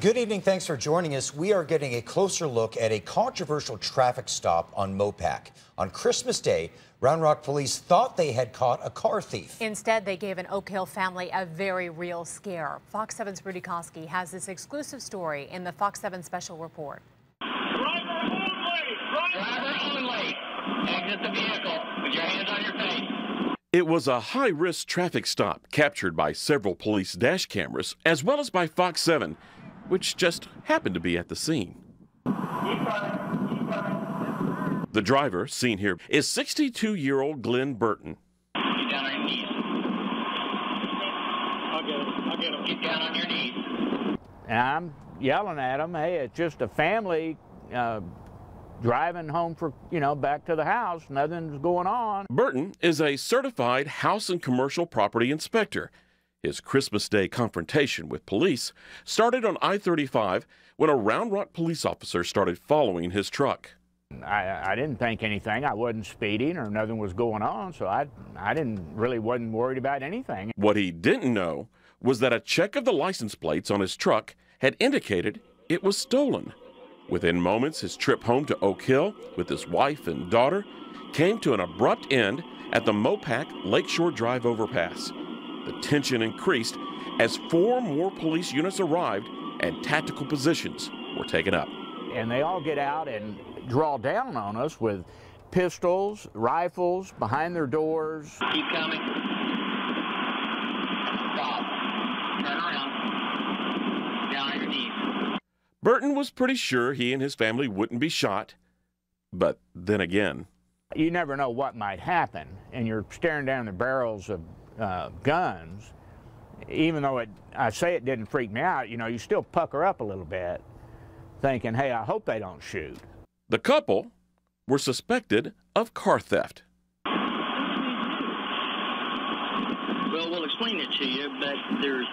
Good evening. Thanks for joining us. We are getting a closer look at a controversial traffic stop on Mopac. On Christmas Day, Round Rock police thought they had caught a car thief. Instead, they gave an Oak Hill family a very real scare. Fox 7's Rudy Koski has this exclusive story in the Fox 7 special report. Driver only. Exit the vehicle with your hands on your face. It was a high-risk traffic stop captured by several police dash cameras, as well as by Fox 7, which just happened to be at the scene. The driver, seen here, is 62-year-old Glenn Burton. Get down on your knees. I'll get him. Get down on your knees. And I'm yelling at him, hey, it's just a family driving home for, back to the house. Nothing's going on. Burton is a certified house and commercial property inspector. His Christmas Day confrontation with police started on I-35 when a Round Rock police officer started following his truck. I didn't think anything. I wasn't speeding or nothing was going on, so I wasn't worried about anything. What he didn't know was that a check of the license plates on his truck had indicated it was stolen. Within moments, his trip home to Oak Hill with his wife and daughter came to an abrupt end at the Mopac Lakeshore Drive overpass. The tension increased as 4 more police units arrived and tactical positions were taken up. And they all get out and draw down on us with pistols, rifles, behind their doors. Keep coming. Stop. Turn around. Down on your knees. Burton was pretty sure he and his family wouldn't be shot, but then again. You never know what might happen, and you're staring down the barrels of guns. Even though I say it didn't freak me out, you still pucker up a little bit, thinking, hey, I hope they don't shoot. The couple were suspected of car theft. Well, we'll explain it to you, but there's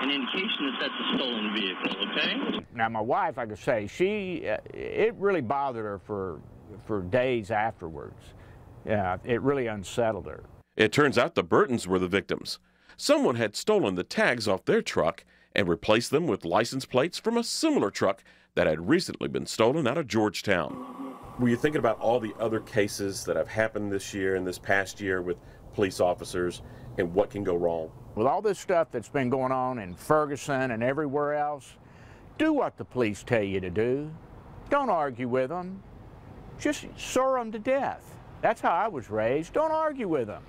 an indication that that's a stolen vehicle, okay? Now, my wife, I could say, it really bothered her for days afterwards. Yeah, it really unsettled her. It turns out the Burtons were the victims. Someone had stolen the tags off their truck and replaced them with license plates from a similar truck that had recently been stolen out of Georgetown. Were you thinking about all the other cases that have happened this year and this past year with police officers and what can go wrong? With all this stuff that's been going on in Ferguson and everywhere else, do what the police tell you to do. Don't argue with them. Just soar them to death. That's how I was raised. Don't argue with them.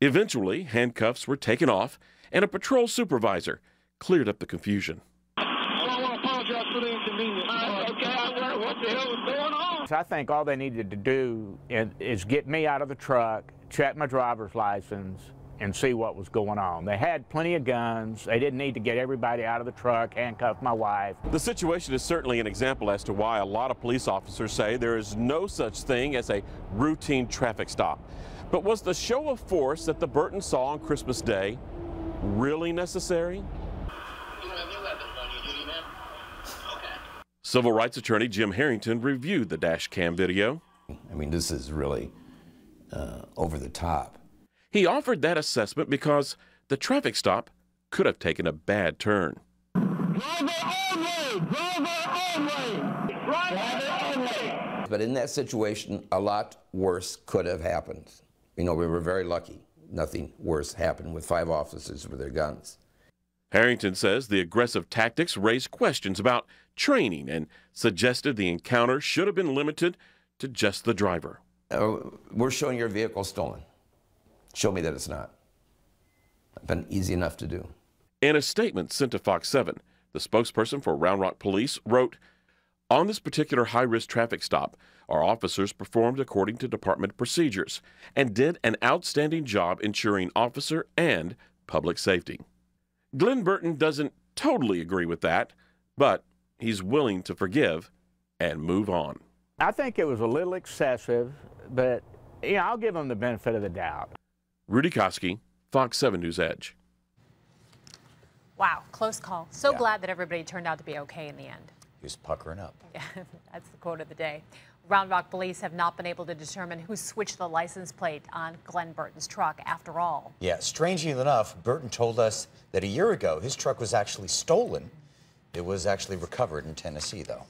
Eventually, handcuffs were taken off and a patrol supervisor cleared up the confusion. I want to apologize for the inconvenience. Okay, what the hell is going on? I think all they needed to do is get me out of the truck, check my driver's license, and see what was going on. They had plenty of guns. They didn't need to get everybody out of the truck, handcuff my wife. The situation is certainly an example as to why a lot of police officers say there is no such thing as a routine traffic stop. But was the show of force that the Burtons saw on Christmas Day really necessary? Civil rights attorney Jim Harrington reviewed the dash cam video. I mean, this is really over the top. He offered that assessment because the traffic stop could have taken a bad turn. Driver only! Driver only! Driver only! But in that situation, a lot worse could have happened. We were very lucky. Nothing worse happened with 5 officers with their guns. Harrington says the aggressive tactics raised questions about training and suggested the encounter should have been limited to just the driver. We're showing your vehicle stolen. Show me that it's not. It's been easy enough to do. In a statement sent to Fox 7, the spokesperson for Round Rock Police wrote, "On this particular high-risk traffic stop, our officers performed according to department procedures and did an outstanding job ensuring officer and public safety." Glenn Burton doesn't totally agree with that, but he's willing to forgive and move on. I think it was a little excessive, but I'll give him the benefit of the doubt. Rudy Koski, Fox 7 News Edge. Wow, close call. So glad that everybody turned out to be okay in the end. He was puckering up. Yeah, that's the quote of the day. Round Rock police have not been able to determine who switched the license plate on Glenn Burton's truck after all. Yeah, strangely enough, Burton told us that a year ago his truck was actually stolen It was actually recovered in Tennessee, though.